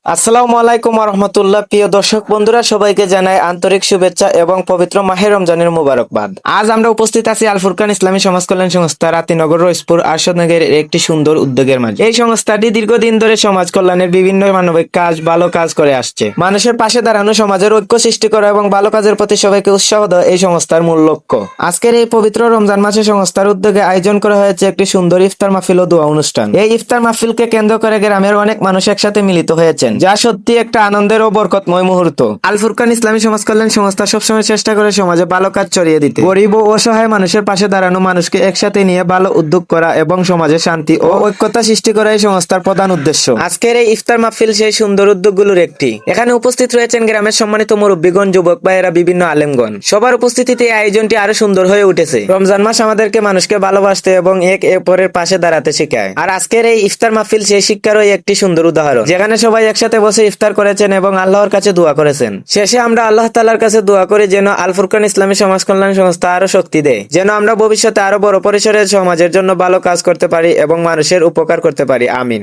আসসালামু আলাইকুম রহমতুল্লাহ। প্রিয় দর্শক বন্ধুরা, সবাইকে জানাই আন্তরিক শুভেচ্ছা এবং পবিত্র মাহে রমজানের মুবারকবাদ। আজ আমরা উপস্থিত আছি আল ফুরকান ইসলামী সমাজ কল্যাণ সংস্থা, রাতিনগর, রইসপুর, আরশদনগরের একটি সুন্দর উদ্যোগের মাঝে। এই সংস্থাটি দীর্ঘদিন ধরে সমাজ কল্যাণের বিভিন্ন মানবিক কাজ, ভালো কাজ করে আসছে। মানুষের পাশে দাঁড়ানো, সমাজের ঐক্য সৃষ্টি করা এবং ভালো কাজের প্রতি সবাইকে উৎসাহ দেওয়া এই সংস্থার মূল লক্ষ্য। আজকের এই পবিত্র রমজান মাসে সংস্থার উদ্যোগে আয়োজন করা হয়েছে একটি সুন্দর ইফতার মাহফিল ও দোয়া অনুষ্ঠান। এই ইফতার মাহফিলকে কেন্দ্র করে গ্রামের অনেক মানুষ একসাথে মিলিত হয়েছেন, যা সত্যি একটা আনন্দের ও বরকতময় মুহূর্ত। আল ফুরকান ইসলামী সমাজ কল্যাণ সংস্থা সবসময় চেষ্টা করে সমাজে ভালো কাজ ছড়িয়ে দিতে, গরিব ও অসহায় মানুষের পাশে দাঁড়ানো, মানুষকে একসাথে নিয়ে ভালো উদ্যোগ করা এবং সমাজে শান্তি ও ঐক্যতা সৃষ্টি করা এই সংস্থার প্রধান উদ্দেশ্য। আজকের এই ইফতার মাহফিল সেই সুন্দর উদ্যোগগুলোর একটি। এখানে উপস্থিত রয়েছেন গ্রামের সম্মানিত মুরব্বীগণ, যুবক ভাইয়েরা, বিভিন্ন আলেমগণ। সবার উপস্থিতিতে এই আয়োজনটি আরো সুন্দর হয়ে উঠেছে। রমজান মাস আমাদেরকে মানুষকে ভালোবাসতে এবং এক অপরের পাশে দাঁড়াতে শেখায়। আর আজকের এই ইফতার মাহফিল সেই শিক্ষারই একটি সুন্দর উদাহরণ, যেখানে সবাই একসাথে বসে ইফতার করেছেন এবং আল্লাহর কাছে দোয়া করেছেন। শেষে আমরা আল্লাহ তাআলার কাছে দোয়া করি যেন আল ফুরকান ইসলামী সমাজ কল্যাণ সংস্থা আরো শক্তি দেয়, যেন আমরা ভবিষ্যতে আরো বড় পরিসরে সমাজের জন্য ভালো কাজ করতে পারি এবং মানুষের উপকার করতে পারি। আমিন।